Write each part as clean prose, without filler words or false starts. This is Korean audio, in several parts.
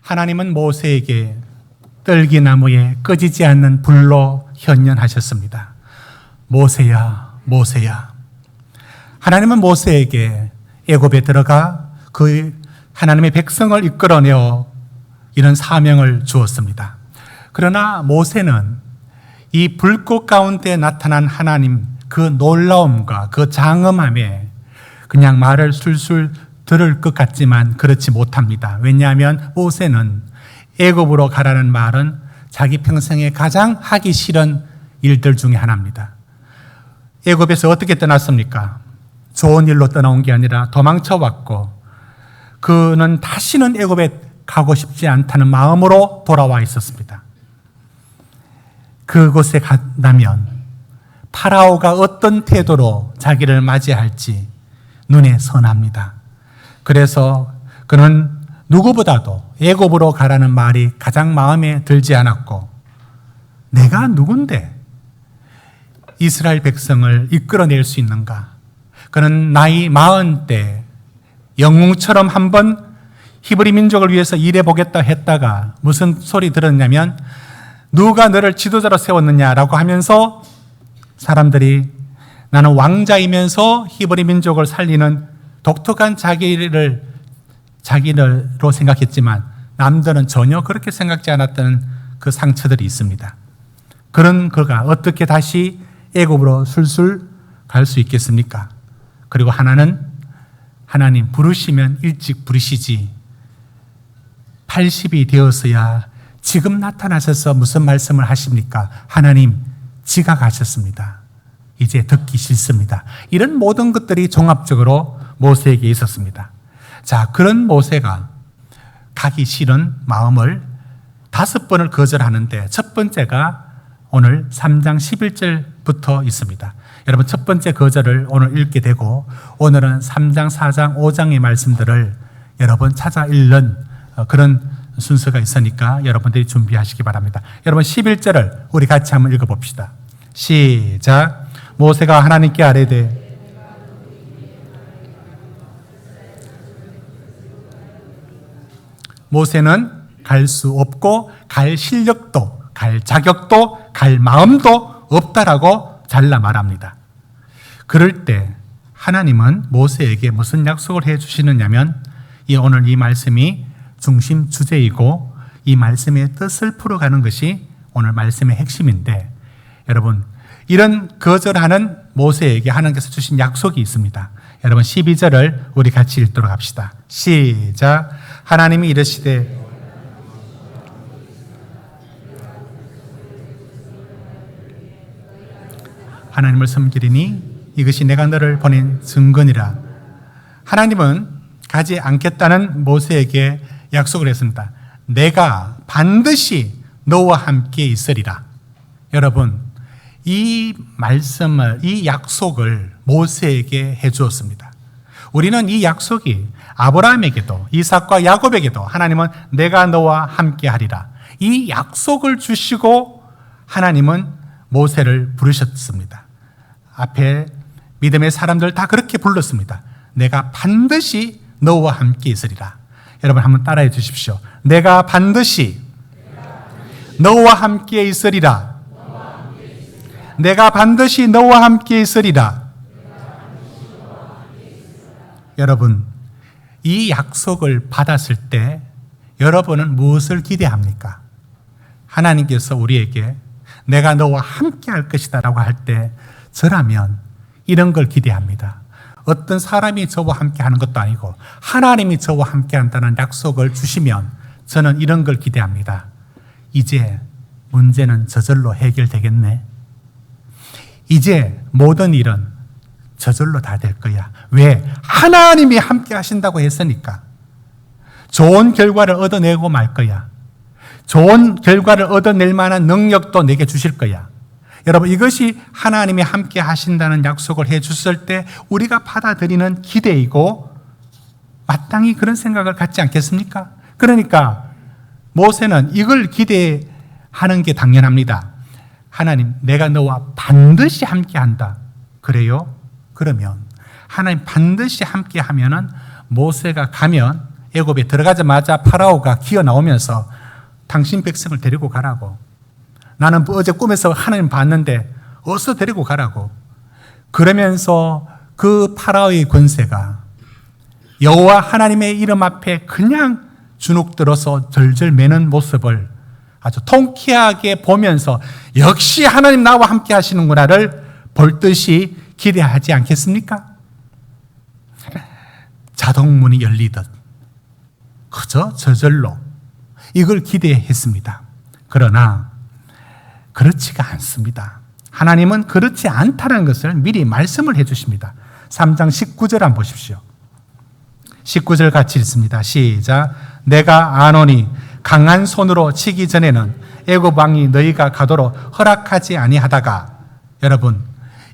하나님은 모세에게 떨기나무에 꺼지지 않는 불로 현현하셨습니다. 모세야, 모세야. 하나님은 모세에게 애굽에 들어가 그 하나님의 백성을 이끌어내어 이런 사명을 주었습니다. 그러나 모세는 이 불꽃 가운데 나타난 하나님 그 놀라움과 그 장엄함에 그냥 말을 술술 들을 것 같지만 그렇지 못합니다. 왜냐하면 모세는 애굽으로 가라는 말은 자기 평생에 가장 하기 싫은 일들 중에 하나입니다. 애굽에서 어떻게 떠났습니까? 좋은 일로 떠나온 게 아니라 도망쳐 왔고 그는 다시는 애굽에 가고 싶지 않다는 마음으로 돌아와 있었습니다. 그곳에 간다면 파라오가 어떤 태도로 자기를 맞이할지 눈에 선합니다. 그래서 그는 누구보다도 애굽으로 가라는 말이 가장 마음에 들지 않았고 내가 누군데 이스라엘 백성을 이끌어낼 수 있는가? 그는 나이 40대 영웅처럼 한번 히브리 민족을 위해서 일해보겠다 했다가 무슨 소리 들었냐면 누가 너를 지도자로 세웠느냐라고 하면서 사람들이 나는 왕자이면서 히브리 민족을 살리는 독특한 자기로 생각했지만 남들은 전혀 그렇게 생각지 않았던 그 상처들이 있습니다. 그런 그가 어떻게 다시 애굽으로 술술 갈 수 있겠습니까? 그리고 하나님 부르시면 일찍 부르시지 80이 되었어야 지금 나타나셔서 무슨 말씀을 하십니까? 하나님 지각하셨습니다. 이제 듣기 싫습니다. 이런 모든 것들이 종합적으로 모세에게 있었습니다. 자, 그런 모세가 가기 싫은 마음을 5번을 거절하는데 첫 번째가 오늘 3장 11절부터 있습니다. 여러분 첫 번째 거절을 오늘 읽게 되고 오늘은 3장, 4장, 5장의 말씀들을 여러분 찾아 읽는 그런 순서가 있으니까 여러분들이 준비하시기 바랍니다. 여러분 11절을 우리 같이 한번 읽어봅시다. 시작. 모세가 하나님께 아뢰되 모세는 갈 수 없고 갈 실력도 갈 자격도 갈 마음도 없다라고 잘라 말합니다. 그럴 때 하나님은 모세에게 무슨 약속을 해 주시느냐면 오늘 이 말씀이 중심 주제이고 이 말씀의 뜻을 풀어가는 것이 오늘 말씀의 핵심인데 여러분 이런 거절하는 모세에게 하나님께서 주신 약속이 있습니다. 여러분 12절을 우리 같이 읽도록 합시다. 시작. 하나님이 이르시되 하나님을 섬기리니 이것이 내가 너를 보낸 증거니라. 하나님은 가지 않겠다는 모세에게 약속을 했습니다. 내가 반드시 너와 함께 있으리라. 여러분 이 말씀을 이 약속을 모세에게 해 주었습니다. 우리는 이 약속이 아브라함에게도 이삭과 야곱에게도 하나님은 내가 너와 함께 하리라. 이 약속을 주시고 하나님은 모세를 부르셨습니다. 앞에 믿음의 사람들 다 그렇게 불렀습니다. 내가 반드시 너와 함께 있으리라. 여러분 한번 따라해 주십시오. 내가 반드시 너와 함께 있으리라. 내가 반드시 너와 함께 있으리라. 여러분 이 약속을 받았을 때 여러분은 무엇을 기대합니까? 하나님께서 우리에게 내가 너와 함께 할 것이다 라고 할 때 저라면 이런 걸 기대합니다. 어떤 사람이 저와 함께 하는 것도 아니고 하나님이 저와 함께 한다는 약속을 주시면 저는 이런 걸 기대합니다. 이제 문제는 저절로 해결되겠네. 이제 모든 일은 저절로 다 될 거야. 왜? 하나님이 함께 하신다고 했으니까. 좋은 결과를 얻어내고 말 거야. 좋은 결과를 얻어낼 만한 능력도 내게 주실 거야. 여러분 이것이 하나님이 함께 하신다는 약속을 해 주셨을 때 우리가 받아들이는 기대이고 마땅히 그런 생각을 갖지 않겠습니까? 그러니까 모세는 이걸 기대하는 게 당연합니다. 하나님 내가 너와 반드시 함께 한다. 그래요? 그러면 하나님 반드시 함께 하면은 모세가 가면 애굽에 들어가자마자 파라오가 기어 나오면서 당신 백성을 데리고 가라고. 나는 어제 꿈에서 하나님 봤는데 어서 데리고 가라고. 그러면서 그 파라오의 권세가 여호와 하나님의 이름 앞에 그냥 주눅 들어서 절절 매는 모습을 아주 통쾌하게 보면서 역시 하나님 나와 함께 하시는구나를 볼 듯이 기대하지 않겠습니까? 자동문이 열리듯 그저 저절로 이걸 기대했습니다. 그러나 그렇지가 않습니다. 하나님은 그렇지 않다는 것을 미리 말씀을 해 주십니다. 3장 19절 한번 보십시오. 19절 같이 읽습니다. 시작. 내가 아노니 강한 손으로 치기 전에는 애굽 왕이 너희가 가도록 허락하지 아니하다가, 여러분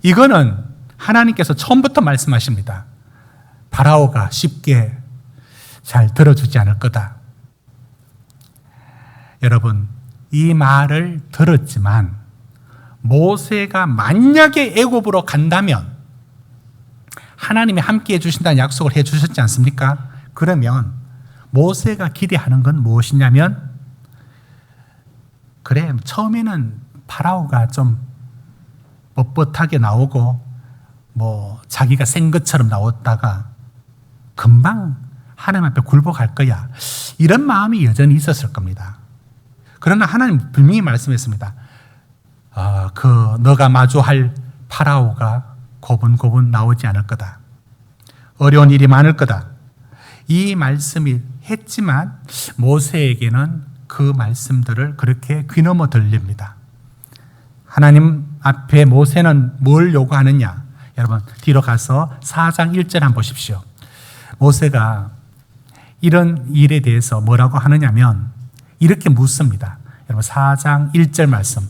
이거는 하나님께서 처음부터 말씀하십니다. 파라오가 쉽게 잘 들어주지 않을 거다. 여러분 이 말을 들었지만 모세가 만약에 애굽으로 간다면 하나님이 함께 해주신다는 약속을 해주셨지 않습니까? 그러면 모세가 기대하는 건 무엇이냐면, 그래 처음에는 파라오가 좀 뻣뻣하게 나오고 자기가 센 것처럼 나왔다가 금방 하나님 앞에 굴복할 거야, 이런 마음이 여전히 있었을 겁니다. 그러나 하나님 분명히 말씀했습니다. 너가 마주할 파라오가 고분고분 나오지 않을 거다. 어려운 일이 많을 거다. 이 말씀이 했지만 모세에게는 그 말씀들을 그렇게 귀넘어 들립니다. 하나님 앞에 모세는 뭘 요구하느냐? 여러분 뒤로 가서 4장 1절 한번 보십시오. 모세가 이런 일에 대해서 뭐라고 하느냐면 이렇게 묻습니다. 여러분 4장 1절 말씀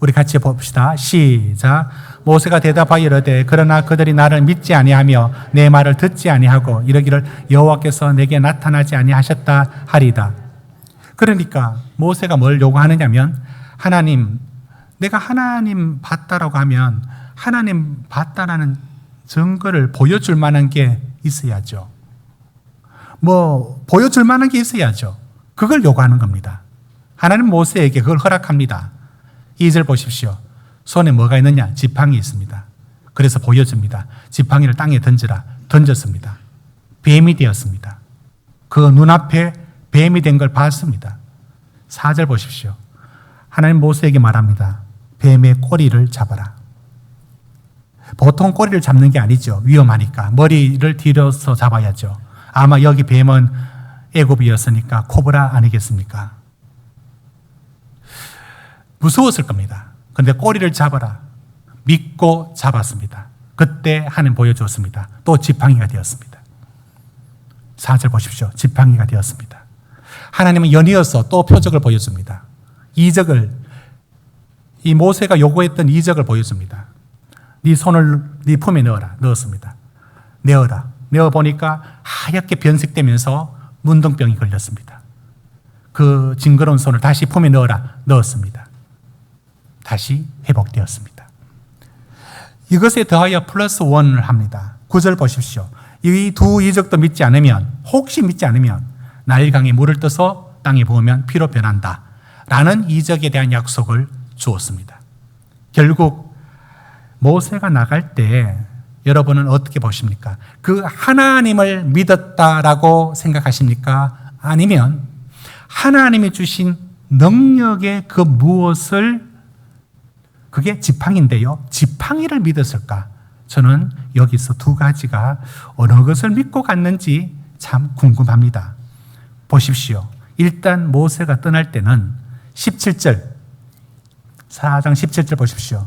우리 같이 봅시다. 시작. 모세가 대답하여 이르되 그러나 그들이 나를 믿지 아니하며 내 말을 듣지 아니하고 이러기를 여호와께서 내게 나타나지 아니하셨다 하리다. 그러니까 모세가 뭘 요구하느냐면, 하나님, 내가 하나님 봤다라고 하면 하나님 봤다라는 증거를 보여줄 만한 게 있어야죠. 보여줄 만한 게 있어야죠. 그걸 요구하는 겁니다. 하나님 모세에게 그걸 허락합니다. 2절 보십시오. 손에 뭐가 있느냐? 지팡이 있습니다. 그래서 보여줍니다. 지팡이를 땅에 던져라. 던졌습니다. 뱀이 되었습니다. 그 눈앞에 뱀이 된 걸 봤습니다. 4절 보십시오. 하나님 모세에게 말합니다. 뱀의 꼬리를 잡아라. 보통 꼬리를 잡는 게 아니죠. 위험하니까 머리를 뒤로서 잡아야죠. 아마 여기 뱀은 애굽이었으니까 코브라 아니겠습니까? 무서웠을 겁니다. 그런데 꼬리를 잡아라. 믿고 잡았습니다. 그때 하나님 보여주었습니다. 또 지팡이가 되었습니다. 4절 보십시오. 지팡이가 되었습니다. 하나님은 연이어서 또 표적을 보여줍니다. 이적을, 이 모세가 요구했던 이적을 보여줍니다. 네 손을 네 품에 넣어라. 넣었습니다. 내어라. 내어보니까 하얗게 변색되면서 문둥병이 걸렸습니다. 그 징그러운 손을 다시 품에 넣어라. 넣었습니다. 다시 회복되었습니다. 이것에 더하여 플러스 1을 합니다. 9절 보십시오. 이 두 이적도 믿지 않으면, 혹시 믿지 않으면 나일강에 물을 떠서 땅에 부으면 피로 변한다 라는 이적에 대한 약속을 주었습니다. 결국 모세가 나갈 때 여러분은 어떻게 보십니까? 그 하나님을 믿었다라고 생각하십니까? 아니면 하나님이 주신 능력의 그 무엇을, 그게 지팡이인데요, 지팡이를 믿었을까? 저는 여기서 두 가지가 어느 것을 믿고 갔는지 참 궁금합니다. 보십시오. 일단 모세가 떠날 때는 17절, 4장 17절 보십시오.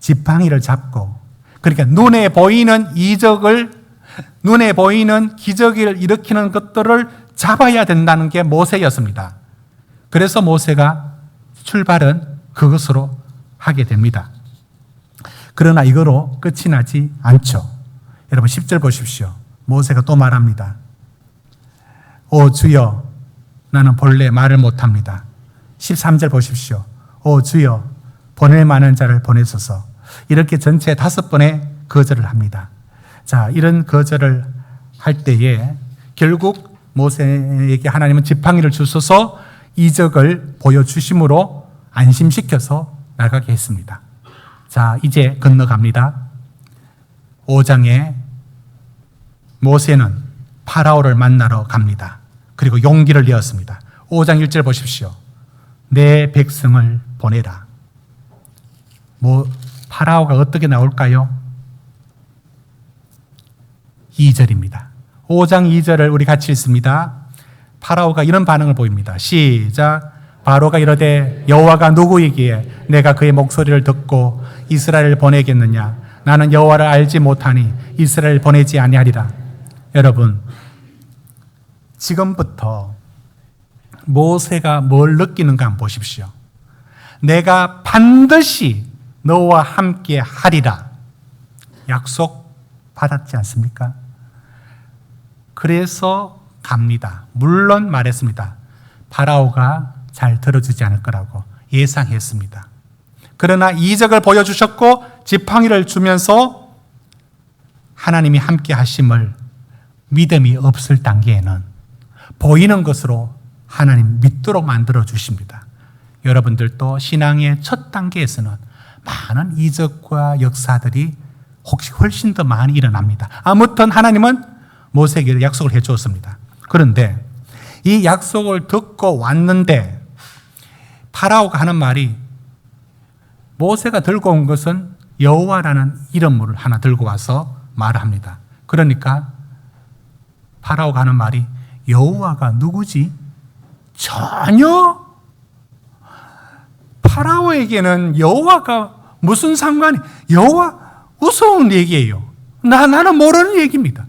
지팡이를 잡고, 그러니까 눈에 보이는 이적을, 눈에 보이는 기적을 일으키는 것들을 잡아야 된다는 게 모세였습니다. 그래서 모세가 출발은 그것으로 하게 됩니다. 그러나 이거로 끝이 나지 않죠. 여러분 10절 보십시오. 모세가 또 말합니다. 오 주여, 나는 본래 말을 못합니다. 13절 보십시오. 오 주여, 보낼 만한 자를 보내소서. 이렇게 전체 5번의 거절을 합니다. 자, 이런 거절을 할 때에 결국 모세에게 하나님은 지팡이를 주셔서 이적을 보여주심으로 안심시켜서 나가게 했습니다. 자, 이제 건너갑니다. 5장에 모세는 파라오를 만나러 갑니다. 그리고 용기를 내었습니다. 5장 1절 보십시오. 내 백성을 보내라. 파라오가 어떻게 나올까요? 2절입니다. 5장 2절을 우리 같이 읽습니다. 파라오가 이런 반응을 보입니다. 시작. 바로가 이르되 여호와가 누구이기에 내가 그의 목소리를 듣고 이스라엘을 보내겠느냐? 나는 여호와를 알지 못하니 이스라엘을 보내지 아니하리라. 여러분, 지금부터 모세가 뭘 느끼는가 한번 보십시오. 내가 반드시 너와 함께 하리라. 약속 받았지 않습니까? 그래서 갑니다. 물론 말했습니다. 파라오가 잘 들어주지 않을 거라고 예상했습니다. 그러나 이적을 보여주셨고 지팡이를 주면서 하나님이 함께 하심을 믿음이 없을 단계에는 보이는 것으로 하나님 믿도록 만들어 주십니다. 여러분들도 신앙의 첫 단계에서는 많은 이적과 역사들이 혹시 훨씬 더 많이 일어납니다. 아무튼 하나님은 모세에게 약속을 해 주었습니다. 그런데 이 약속을 듣고 왔는데 파라오가 하는 말이, 모세가 들고 온 것은 여호와라는 이름을 하나 들고 와서 말을 합니다. 그러니까 파라오가 하는 말이, 여호와가 누구지? 전혀 파라오에게는 여호와가 무슨 상관이, 여호와 우스운 얘기예요. 나는 모르는 얘기입니다.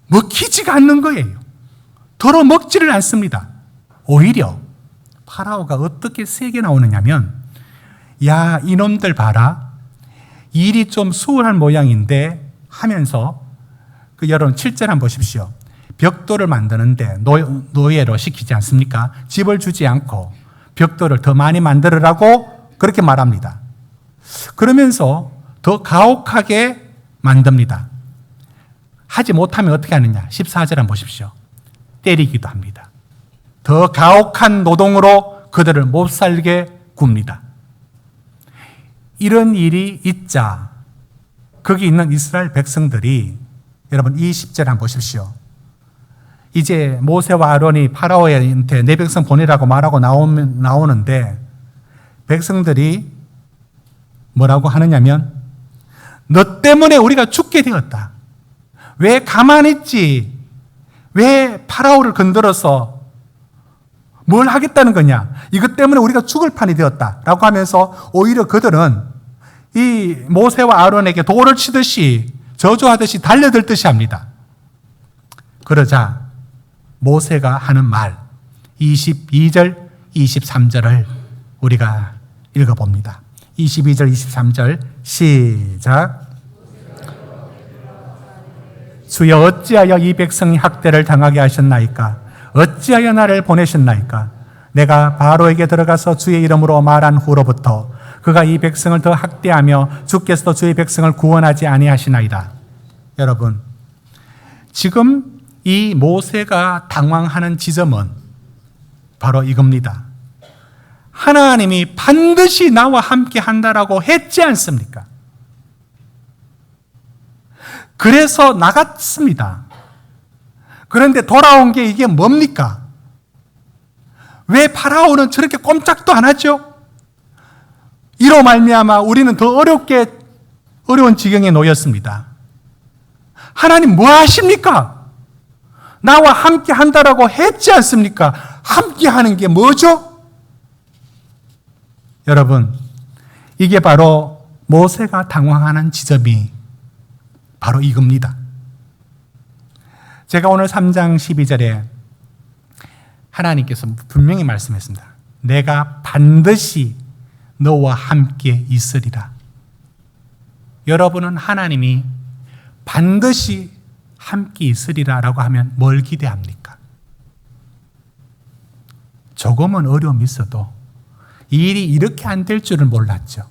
먹히지가 않는 거예요. 들어먹지를 않습니다. 오히려 파라오가 어떻게 세게 나오느냐면, 야, 이놈들 봐라. 일이 좀 수월한 모양인데 하면서, 여러분 7절 한번 보십시오. 벽돌을 만드는데 노예로 시키지 않습니까? 집을 주지 않고 벽돌을 더 많이 만들으라고 그렇게 말합니다. 그러면서 더 가혹하게 만듭니다. 하지 못하면 어떻게 하느냐? 14절 한번 보십시오. 때리기도 합니다. 더 가혹한 노동으로 그들을 못 살게 굽니다. 이런 일이 있자 거기 있는 이스라엘 백성들이, 여러분 20절 한번 보십시오. 이제 모세와 아론이 파라오한테 내 백성 보내라고 말하고 나오는데 백성들이 뭐라고 하느냐면, 너 때문에 우리가 죽게 되었다. 왜 가만히 있지? 왜 파라오를 건드려서 뭘 하겠다는 거냐? 이것 때문에 우리가 죽을 판이 되었다 라고 하면서 오히려 그들은 이 모세와 아론에게 돌을 치듯이 저주하듯이 달려들듯이 합니다. 그러자 모세가 하는 말 22절 23절을 우리가 읽어봅니다. 22절 23절 시작. 주여 어찌하여 이 백성이 학대를 당하게 하셨나이까? 어찌하여 나를 보내셨나이까? 내가 바로에게 들어가서 주의 이름으로 말한 후로부터 그가 이 백성을 더 학대하며 주께서도 주의 백성을 구원하지 아니하시나이다. 여러분, 지금 이 모세가 당황하는 지점은 바로 이겁니다. 하나님이 반드시 나와 함께 한다라고 했지 않습니까? 그래서 나갔습니다. 그런데 돌아온 게 이게 뭡니까? 왜 파라오는 저렇게 꼼짝도 안 하죠? 이로 말미암아 우리는 더 어려운 지경에 놓였습니다. 하나님 뭐 하십니까? 나와 함께 한다라고 했지 않습니까? 함께 하는 게 뭐죠? 여러분, 이게 바로 모세가 당황하는 지점이 바로 이겁니다. 제가 오늘 3장 12절에 하나님께서 분명히 말씀했습니다. 내가 반드시 너와 함께 있으리라. 여러분은 하나님이 반드시 함께 있으리라라고 하면 뭘 기대합니까? 조금은 어려움이 있어도 이 일이 이렇게 안 될 줄은 몰랐죠.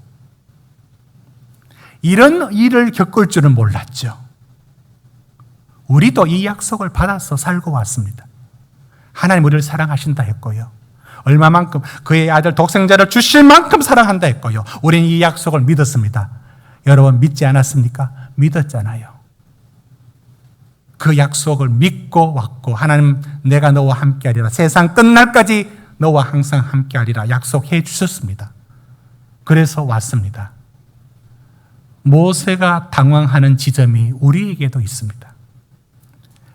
이런 일을 겪을 줄은 몰랐죠. 우리도 이 약속을 받아서 살고 왔습니다. 하나님 우리를 사랑하신다 했고요. 얼마만큼 그의 아들 독생자를 주실 만큼 사랑한다 했고요. 우리는 이 약속을 믿었습니다. 여러분 믿지 않았습니까? 믿었잖아요. 그 약속을 믿고 왔고 하나님 내가 너와 함께하리라. 세상 끝날까지 너와 항상 함께하리라 약속해 주셨습니다. 그래서 왔습니다. 모세가 당황하는 지점이 우리에게도 있습니다.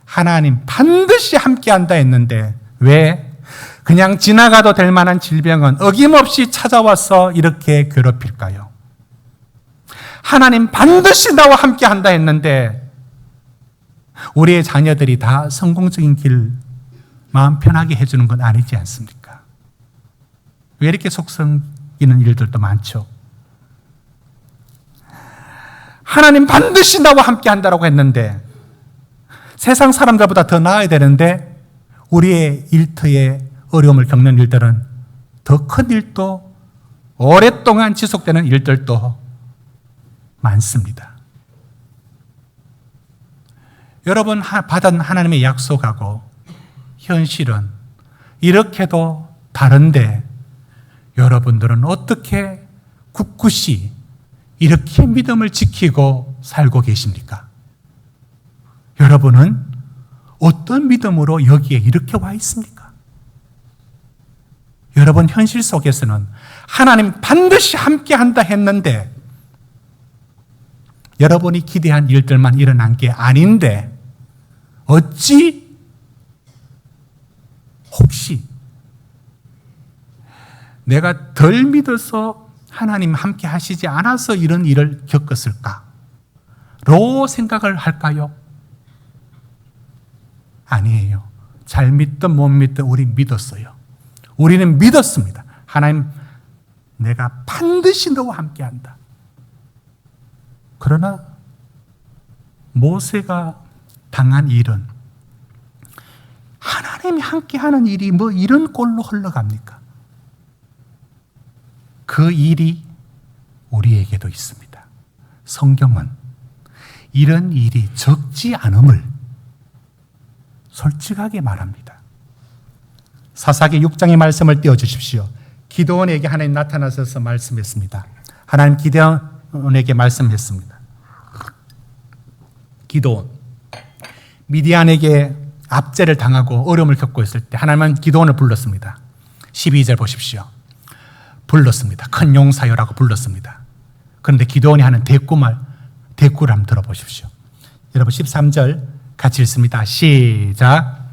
하나님 반드시 함께한다 했는데 왜 그냥 지나가도 될 만한 질병은 어김없이 찾아와서 이렇게 괴롭힐까요? 하나님 반드시 나와 함께한다 했는데 우리의 자녀들이 다 성공적인 길 마음 편하게 해주는 건 아니지 않습니까? 왜 이렇게 속성이는 일들도 많죠? 하나님 반드시 나와 함께한다고 했는데 세상 사람들보다 더 나아야 되는데 우리의 일터에 어려움을 겪는 일들은 더 큰 일도 오랫동안 지속되는 일들도 많습니다. 여러분 받은 하나님의 약속하고 현실은 이렇게도 다른데 여러분들은 어떻게 굳굳이 이렇게 믿음을 지키고 살고 계십니까? 여러분은 어떤 믿음으로 여기에 이렇게 와 있습니까? 여러분 현실 속에서는 하나님 반드시 함께한다 했는데 여러분이 기대한 일들만 일어난 게 아닌데 어찌 혹시 내가 덜 믿어서 하나님 함께 하시지 않아서 이런 일을 겪었을까로 생각을 할까요? 아니에요. 잘 믿든 못 믿든 우리 믿었어요. 우리는 믿었습니다. 하나님 내가 반드시 너와 함께한다. 그러나 모세가 당한 일은 하나님이 함께하는 일이 뭐 이런 꼴로 흘러갑니까? 그 일이 우리에게도 있습니다. 성경은 이런 일이 적지 않음을 솔직하게 말합니다. 사사기 6장의 말씀을 띄워주십시오. 기드온에게 하나님 나타나셔서 말씀했습니다. 하나님 기드온에게 말씀했습니다. 기드온 미디안에게 압제를 당하고 어려움을 겪고 있을 때 하나님은 기드온을 불렀습니다. 12절 보십시오. 불렀습니다. 큰 용사여라고 불렀습니다. 그런데 기드온이 하는 대꾸를 한번 들어보십시오. 여러분 13절 같이 읽습니다. 시작.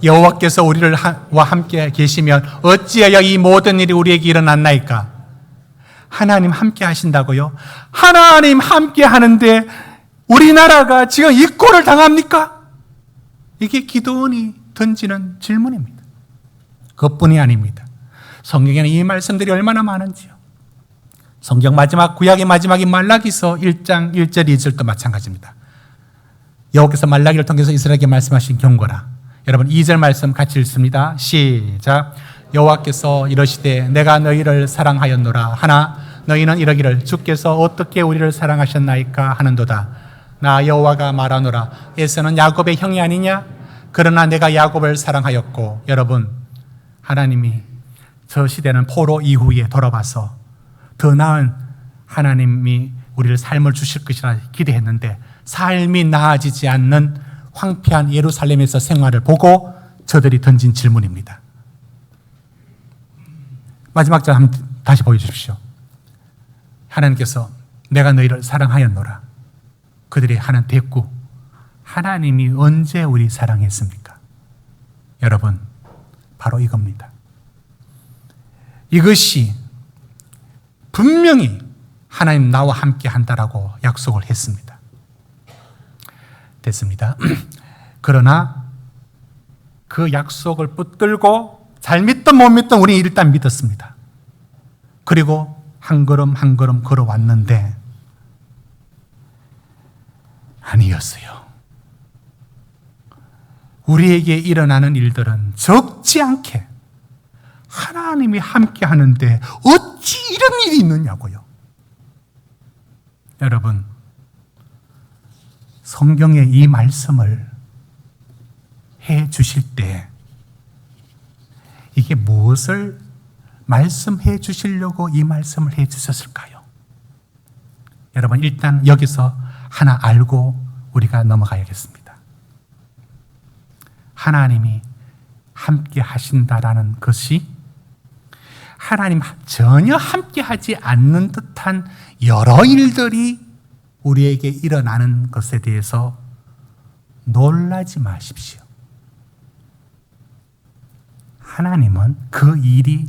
여호와께서 우리와 함께 계시면 어찌하여 이 모든 일이 우리에게 일어났나이까? 하나님 함께 하신다고요? 하나님 함께 하는데 우리나라가 지금 이 꼴을 당합니까? 이게 기드온이 던지는 질문입니다. 그것뿐이 아닙니다. 성경에는 이 말씀들이 얼마나 많은지요. 성경 마지막 구약의 마지막인 말라기서 1장 1절 2절도 마찬가지입니다. 여호와께서 말라기를 통해서 이스라엘에게 말씀하신 경고라. 여러분 2절 말씀 같이 읽습니다. 시작. 여호와께서 이러시되 내가 너희를 사랑하였노라 하나 너희는 이러기를 주께서 어떻게 우리를 사랑하셨나이까 하는도다. 나 여호와가 말하노라 에서는 야곱의 형이 아니냐? 그러나 내가 야곱을 사랑하였고. 여러분 하나님이 저 시대는 포로 이후에 돌아와서 더 나은 하나님이 우리를 삶을 주실 것이라 기대했는데 삶이 나아지지 않는 황폐한 예루살렘에서 생활을 보고 저들이 던진 질문입니다. 마지막 절 한번 다시 보여주십시오. 하나님께서 내가 너희를 사랑하였노라. 그들이 하는 대꾸. 하나님이 언제 우리 사랑했습니까? 여러분 바로 이겁니다. 이것이 분명히 하나님 나와 함께 한다라고 약속을 했습니다. 됐습니다. 그러나 그 약속을 붙들고 잘 믿든 못 믿든 우리 일단 믿었습니다. 그리고 한 걸음 한 걸음 걸어왔는데 아니었어요. 우리에게 일어나는 일들은 적지 않게 하나님이 함께 하는데 어찌 이런 일이 있느냐고요. 여러분 성경의 이 말씀을 해 주실 때 이게 무엇을 말씀해 주시려고 이 말씀을 해 주셨을까요? 여러분, 일단 여기서 하나 알고 우리가 넘어가야겠습니다. 하나님이 함께 하신다라는 것이 하나님 전혀 함께 하지 않는 듯한 여러 일들이 우리에게 일어나는 것에 대해서 놀라지 마십시오. 하나님은 그 일이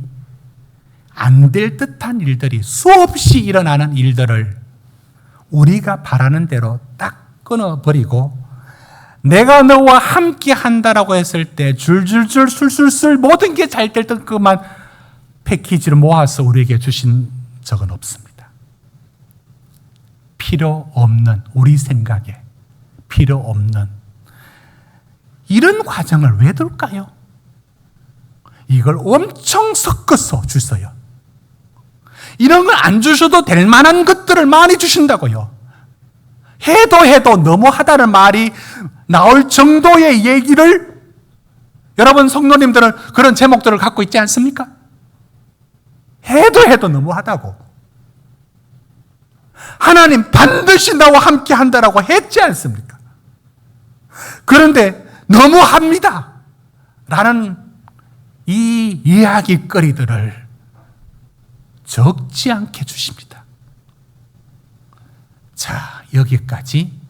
안 될 듯한 일들이 수없이 일어나는 일들을 우리가 바라는 대로 딱 끊어버리고 내가 너와 함께 한다라고 했을 때 줄줄줄 술술술 모든 게 잘 될 듯 그만 패키지를 모아서 우리에게 주신 적은 없습니다. 필요 없는, 우리 생각에 필요 없는 이런 과정을 왜 둘까요? 이걸 엄청 섞어서 주셔요. 이런 걸 안 주셔도 될 만한 것들을 많이 주신다고요. 해도 너무하다는 말이 나올 정도의 얘기를 여러분 성도님들은 그런 제목들을 갖고 있지 않습니까? 해도 너무하다고. 하나님 반드시 나와 함께 한다라고 했지 않습니까? 그런데 너무합니다 라는 이 이야기거리들을 적지 않게 주십니다. 자, 여기까지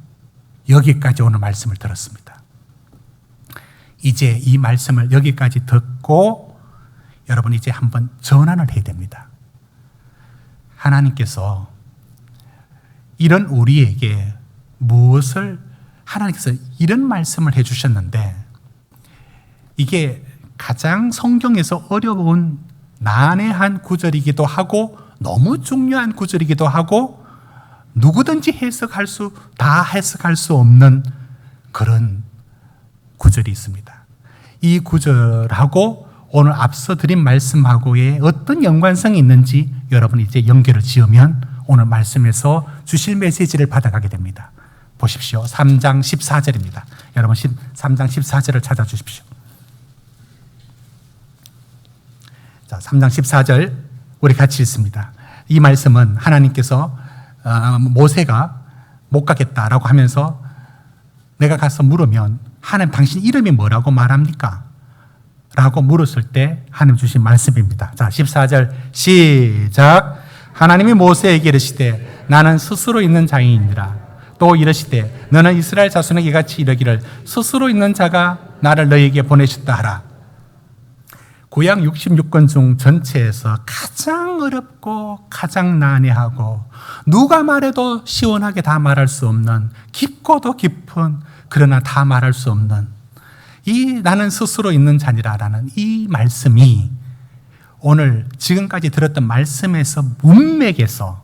오늘 말씀을 들었습니다. 이제 이 말씀을 여기까지 듣고 여러분 이제 한번 전환을 해야 됩니다. 하나님께서 이런 우리에게 무엇을 하나님께서 이런 말씀을 해주셨는데 이게 가장 성경에서 어려운 난해한 구절이기도 하고 너무 중요한 구절이기도 하고 누구든지 다 해석할 수 없는 그런 구절이 있습니다. 이 구절하고 오늘 앞서 드린 말씀하고의 어떤 연관성이 있는지 여러분이 이제 연결을 지으면 오늘 말씀에서 주실 메시지를 받아가게 됩니다. 보십시오. 3장 14절입니다. 여러분 3장 14절을 찾아주십시오. 자, 3장 14절 우리 같이 읽습니다. 이 말씀은 하나님께서 모세가 못 가겠다라고 하면서 내가 가서 물으면 하나님 당신 이름이 뭐라고 말합니까? 라고 물었을 때 하나님 주신 말씀입니다. 자, 14절 시작. 하나님이 모세에게 이르시되 나는 스스로 있는 자이니라. 또 이르시되 너는 이스라엘 자손에게 같이 이르기를 스스로 있는 자가 나를 너희에게 보내셨다 하라. 구약 66권 중 전체에서 가장 어렵고 가장 난해하고 누가 말해도 시원하게 다 말할 수 없는 깊고도 깊은 그러나 다 말할 수 없는 이 나는 스스로 있는 자니라라는 이 말씀이 오늘 지금까지 들었던 말씀에서 문맥에서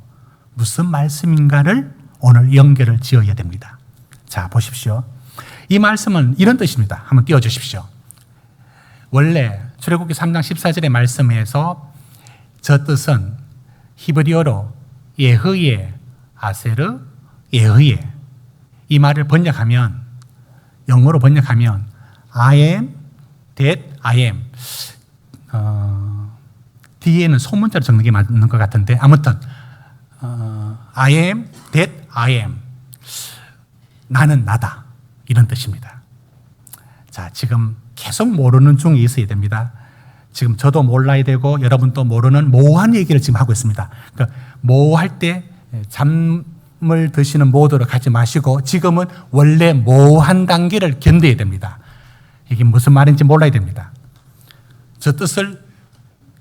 무슨 말씀인가를 오늘 연결을 지어야 됩니다. 자, 보십시오. 이 말씀은 이런 뜻입니다. 한번 띄워주십시오. 원래 출애굽기 3장 14절의 말씀에서 저 뜻은 히브리어로 예흐예 아세르 예흐예 이 말을 번역하면 영어로 번역하면 I am that I am 뒤에는 소문자로 적는 게 맞는 것 같은데 아무튼 I am that I am 나는 나다 이런 뜻입니다. 자, 지금 계속 모르는 중에 있어야 됩니다. 지금 저도 몰라야 되고 여러분도 모르는 모호한 얘기를 지금 하고 있습니다. 그러니까 모호할 때 잠을 드시는 모드로 가지 마시고 지금은 원래 모호한 단계를 견뎌야 됩니다. 이게 무슨 말인지 몰라야 됩니다. 저 뜻을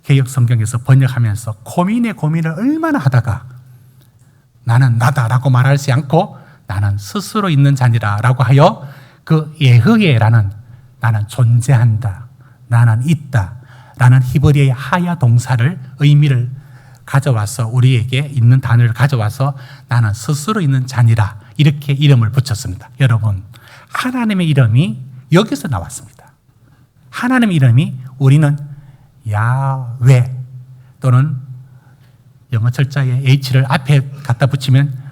개역 성경에서 번역하면서 고민을 얼마나 하다가 나는 나다라고 말하지 않고 나는 스스로 있는 자니라라고 하여 그 예흐예라는 나는 존재한다, 나는 있다 라는 히브리어의 하야 동사를 의미를 가져와서 우리에게 있는 단어를 가져와서 나는 스스로 있는 자니라 이렇게 이름을 붙였습니다. 여러분, 하나님의 이름이 여기서 나왔습니다. 하나님의 이름이 우리는 야훼 또는 영어 철자에 H를 앞에 갖다 붙이면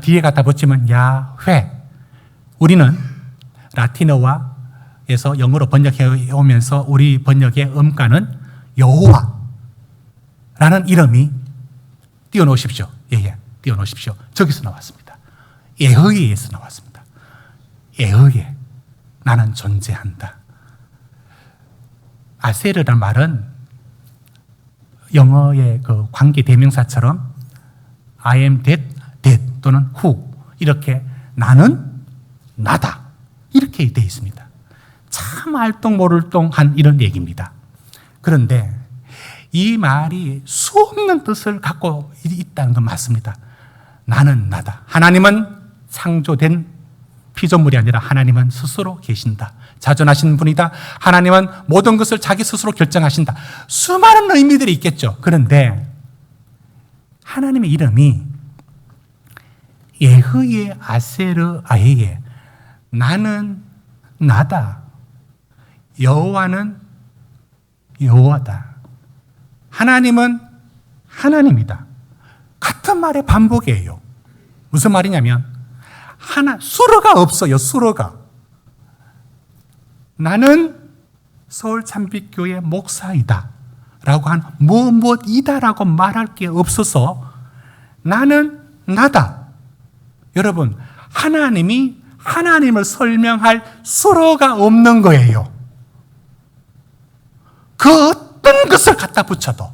뒤에 갖다 붙이면 야훼 우리는 라틴어에서 영어로 번역해 오면서 우리 번역의 음가는 여호와라는 이름이 띄워놓으십시오. 예, 띄워놓으십시오. 저기서 나왔습니다. 예허예에서 나왔습니다. 예허예, 나는 존재한다. 아세르라는 말은 영어의 그 관계 대명사처럼 I am that 또는 who 이렇게 나는 나다 이렇게 되어 있습니다. 참 알똥모를똥한 이런 얘기입니다. 그런데 이 말이 수없는 뜻을 갖고 있다는 건 맞습니다. 나는 나다. 하나님은 창조된 피조물이 아니라 하나님은 스스로 계신다. 자존하신 분이다. 하나님은 모든 것을 자기 스스로 결정하신다. 수많은 의미들이 있겠죠. 그런데 하나님의 이름이 예흐예 아세르 아헤예, 나는 나다. 여호와는 여호와다. 하나님은 하나님이다. 같은 말의 반복이에요. 무슨 말이냐면 수로가 없어요. 수로가. 나는 서울 참빛교회 목사이다 라고 한 무엇이다라고 말할 게 없어서 나는 나다. 여러분, 하나님이 하나님을 설명할 수로가 없는 거예요. 그 어떤 것을 갖다 붙여도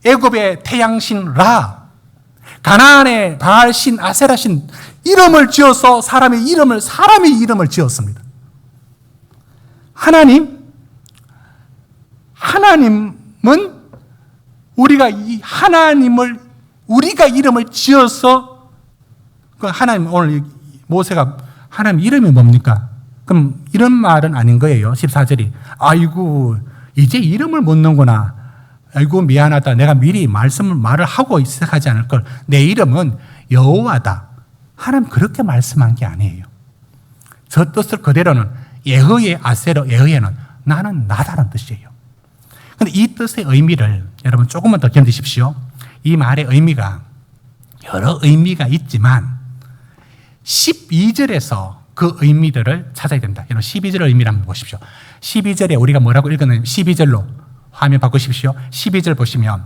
애굽의 태양신 라, 가나안의 바알신, 아세라신 이름을 지어서 사람의 이름을 지었습니다. 하나님은 우리가 이 하나님을 우리가 이름을 지어서 그 하나님 오늘 모세가 하나님 이름이 뭡니까? 그럼 이런 말은 아닌 거예요. 14절이 아이고 이제 이름을 묻는구나. 아이고 미안하다. 내가 미리 말을 하고 시작하지 않을 걸. 내 이름은 여호와다. 하나님 그렇게 말씀한 게 아니에요. 저 뜻을 그대로는 예허예 아세르 예허예는 나는 나다라는 뜻이에요. 그런데 이 뜻의 의미를 여러분 조금만 더 견디십시오. 이 말의 의미가 여러 의미가 있지만 12절에서 그 의미들을 찾아야 된다. 여러분 12절 의미를 한번 보십시오. 12절에 우리가 뭐라고 읽었느냐 12절로 화면 바꾸십시오. 12절 보시면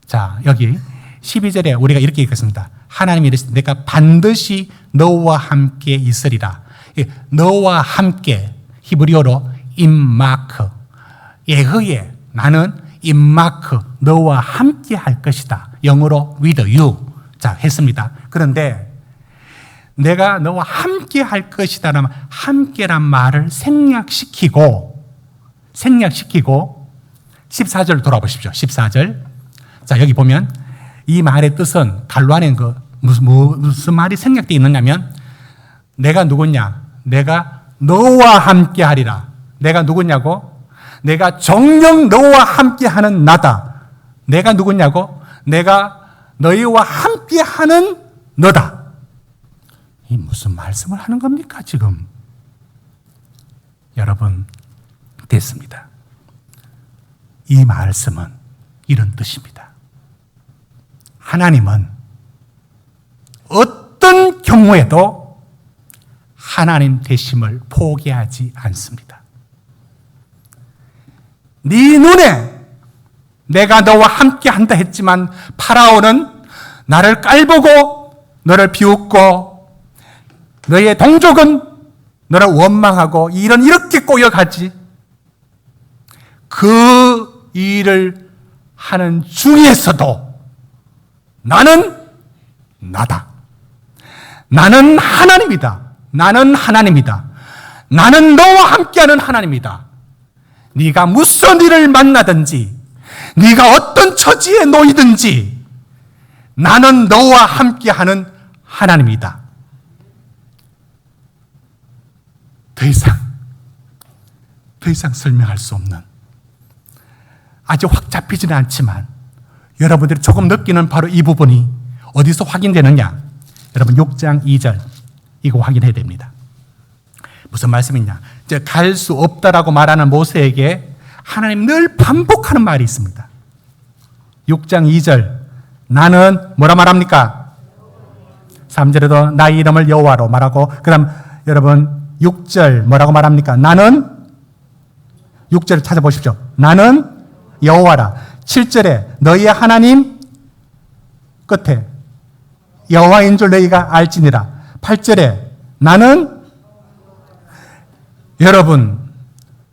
자 여기 12절에 우리가 이렇게 읽었습니다. 하나님이 이르시되 내가 반드시 너와 함께 있으리라. 너와 함께 히브리어로 임마크 예흐예 나는 임마크 너와 함께 할 것이다. 영어로 with you 자 했습니다. 그런데 내가 너와 함께 할 것이다라면 함께란 말을 생략시키고 14절 돌아보십시오. 14절 자 여기 보면 이 말의 뜻은 갈로 안에 무슨 말이 생략되어 있느냐면 내가 누구냐? 내가 너와 함께 하리라. 내가 누구냐고? 내가 정녕 너와 함께 하는 나다. 내가 누구냐고? 내가 너희와 함께 하는 너다. 이 무슨 말씀을 하는 겁니까 지금? 여러분 됐습니다. 이 말씀은 이런 뜻입니다. 하나님은 어떤 경우에도 하나님 되심을 포기하지 않습니다. 네 눈에 내가 너와 함께 한다 했지만 파라오는 나를 깔보고 너를 비웃고 너의 동족은 너를 원망하고 이렇게 꼬여가지. 그 일을 하는 중에서도 나는 나다. 나는 하나님이다. 나는 하나님이다. 나는 너와 함께하는 하나님이다. 네가 무슨 일을 만나든지 네가 어떤 처지에 놓이든지 나는 너와 함께하는 하나님이다. 더 이상 설명할 수 없는 아직 확 잡히지는 않지만 여러분들이 조금 느끼는 바로 이 부분이 어디서 확인되느냐? 여러분 6장 2절 이거 확인해야 됩니다. 무슨 말씀이냐? 이제 갈 수 없다라고 말하는 모세에게 하나님 늘 반복하는 말이 있습니다. 6장 2절 나는 뭐라 말합니까? 3절에도 나의 이름을 여호와로 말하고, 그 다음 여러분 6절 뭐라고 말합니까? 나는, 6절을 찾아보십시오. 나는 여호와라. 7절에 너희의 하나님 끝에 여호와인 줄 너희가 알지니라. 8절에 나는, 여러분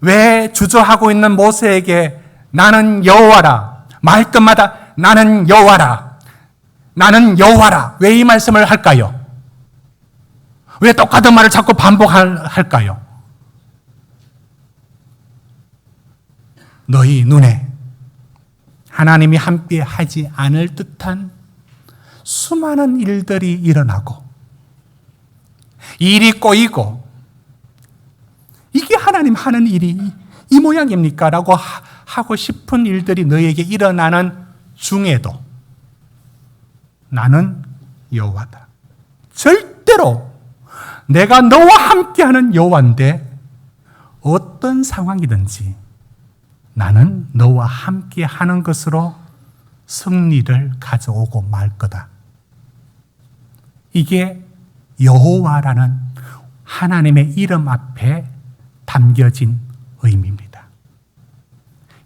왜 주저하고 있는 모세에게 나는 여호와라, 말끝마다 나는 여호와라, 나는 여호와라, 왜 이 말씀을 할까요? 왜 똑같은 말을 자꾸 반복할까요? 너희 눈에 하나님이 함께 하지 않을 듯한 수많은 일들이 일어나고 일이 꼬이고, 이게 하나님 하는 일이 이 모양입니까? 라고 하고 싶은 일들이 너희에게 일어나는 중에도 나는 여호와다. 절대로 내가 너와 함께하는 여호와인데 어떤 상황이든지 나는 너와 함께하는 것으로 승리를 가져오고 말 거다. 이게 여호와라는 하나님의 이름 앞에 담겨진 의미입니다.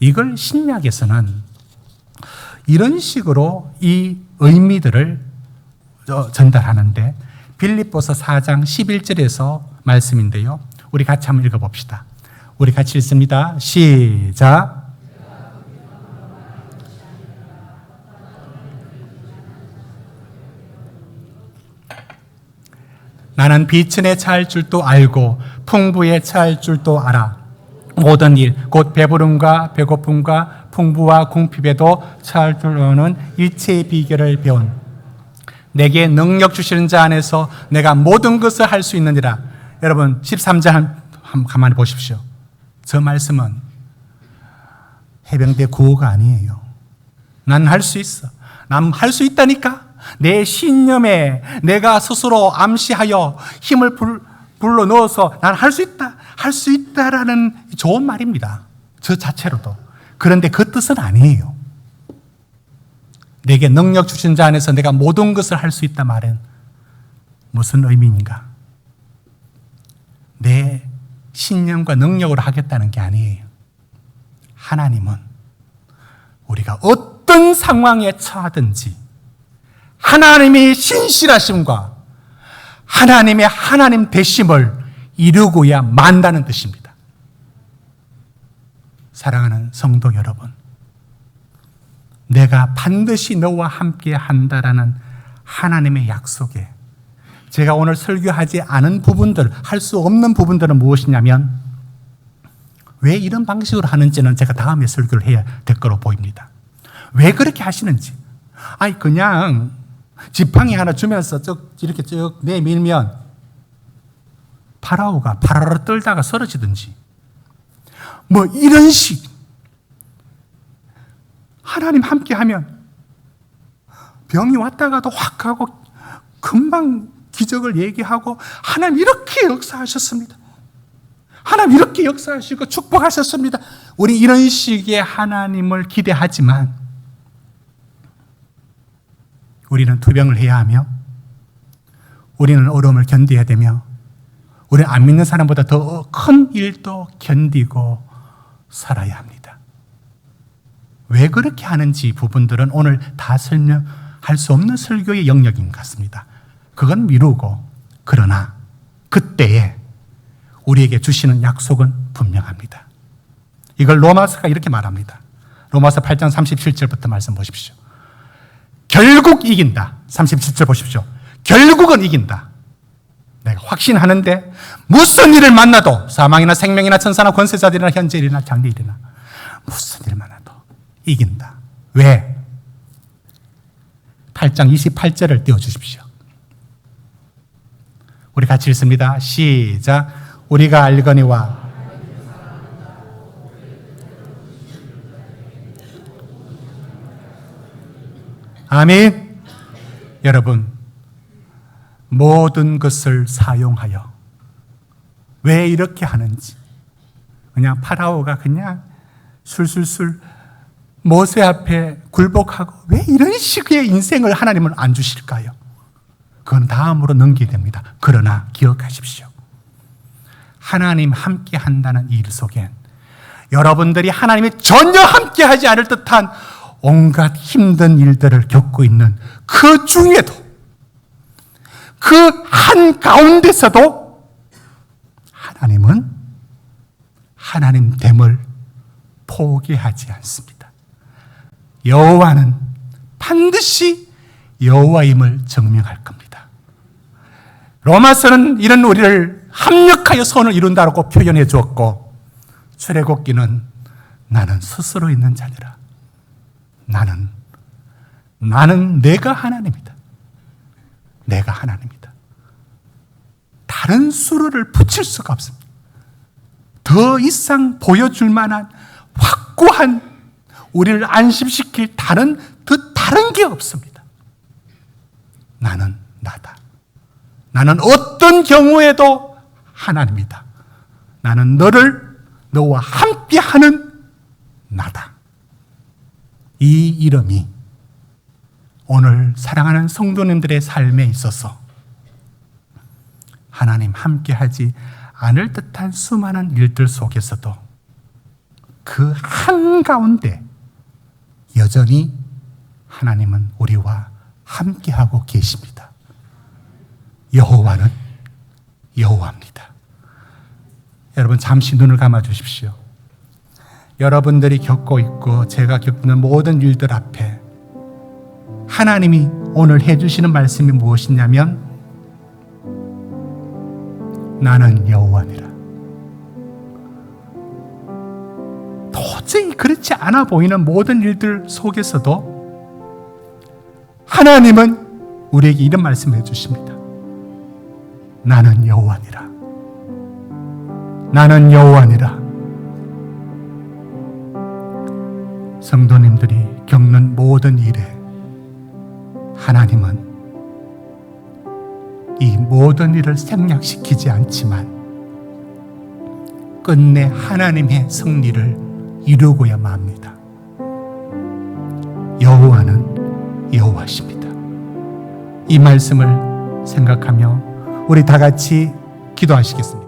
이걸 신약에서는 이런 식으로 이 의미들을 전달하는데, 빌립보서 4장 11절에서 말씀인데요. 우리 같이 한번 읽어봅시다. 우리 같이 읽습니다. 시작. 나는 비천에 차일 줄도 알고 풍부에 차일 줄도 알아. 모든 일, 곧 배부름과 배고픔과 풍부와 궁핍에도 차일 줄 아는 일체의 비결을 배운 내게 능력 주시는 자 안에서 내가 모든 것을 할 수 있느니라. 여러분 13절 한번 가만히 보십시오. 저 말씀은 해병대 구호가 아니에요. 난 할 수 있어. 난 할 수 있다니까. 내 신념에 내가 스스로 암시하여 힘을 불러 넣어서 난 할 수 있다, 할 수 있다라는 좋은 말입니다. 저 자체로도. 그런데 그 뜻은 아니에요. 내게 능력 주신 자 안에서 내가 모든 것을 할 수 있다 말은 무슨 의미인가? 내 신념과 능력으로 하겠다는 게 아니에요. 하나님은 우리가 어떤 상황에 처하든지 하나님의 신실하심과 하나님의 하나님 되심을 이루고야 만다는 뜻입니다. 사랑하는 성도 여러분, 내가 반드시 너와 함께 한다라는 하나님의 약속에 제가 오늘 설교하지 않은 부분들, 할 수 없는 부분들은 무엇이냐면, 왜 이런 방식으로 하는지는 제가 다음에 설교를 해야 될 거로 보입니다. 왜 그렇게 하시는지. 아니 그냥 지팡이 하나 주면서 이렇게 쭉 내밀면 파라오가 파라라 떨다가 쓰러지든지 뭐 이런 식. 하나님 함께하면 병이 왔다가도 확 하고 금방 기적을 얘기하고, 하나님 이렇게 역사하셨습니다. 하나님 이렇게 역사하시고 축복하셨습니다. 우리 이런 식의 하나님을 기대하지만 우리는 투병을 해야 하며, 우리는 어려움을 견뎌야 되며, 우리는 안 믿는 사람보다 더 큰 일도 견디고 살아야 합니다. 왜 그렇게 하는지 부분들은 오늘 다 설명할 수 없는 설교의 영역인 것 같습니다. 그건 미루고, 그러나 그때에 우리에게 주시는 약속은 분명합니다. 이걸 로마서가 이렇게 말합니다. 로마서 8장 37절부터 말씀 보십시오. 결국 이긴다. 37절 보십시오. 결국은 이긴다. 내가 확신하는데 무슨 일을 만나도, 사망이나 생명이나 천사나 권세자들이나 현재 일이나 장래 일이나 무슨 일을 만나도 이긴다. 왜? 8장 28절을 띄워주십시오. 우리 같이 읽습니다. 시작. 우리가 알거니와 아멘. 여러분, 모든 것을 사용하여 왜 이렇게 하는지, 그냥 파라오가 그냥 술술술 모세 앞에 굴복하고 왜 이런 식의 인생을 하나님은 안 주실까요? 그건 다음으로 넘기게 됩니다. 그러나 기억하십시오. 하나님 함께 한다는 일 속엔 여러분들이 하나님이 전혀 함께 하지 않을 듯한 온갖 힘든 일들을 겪고 있는 그 중에도, 그 한가운데서도 하나님은 하나님 됨을 포기하지 않습니다. 여호와는 반드시 여호와임을 증명할 겁니다. 로마서는 이런 우리를 합력하여 선을 이룬다고 표현해 주었고, 출애굽기는 나는 스스로 있는 자니라. 나는 내가 하나님이다. 내가 하나님이다. 다른 수를 붙일 수가 없습니다. 더 이상 보여줄 만한 확고한, 우리를 안심시킬 다른 게 없습니다. 나는 나다. 나는 어떤 경우에도 하나님이다. 나는 너와 함께하는 나다. 이 이름이 오늘 사랑하는 성도님들의 삶에 있어서 하나님 함께하지 않을 듯한 수많은 일들 속에서도 그 한가운데 여전히 하나님은 우리와 함께하고 계십니다. 여호와는 여호와입니다. 여러분 잠시 눈을 감아 주십시오. 여러분들이 겪고 있고 제가 겪는 모든 일들 앞에 하나님이 오늘 해주시는 말씀이 무엇이냐면, 나는 여호와니라. 도저히 그렇지 않아 보이는 모든 일들 속에서도 하나님은 우리에게 이런 말씀을 해주십니다. 나는 여호와니라. 나는 여호와니라. 성도님들이 겪는 모든 일에 하나님은 이 모든 일을 생략시키지 않지만 끝내 하나님의 승리를 이루고야 맙니다. 여호와는 여호와십니다. 이 말씀을 생각하며 우리 다 같이 기도하시겠습니다.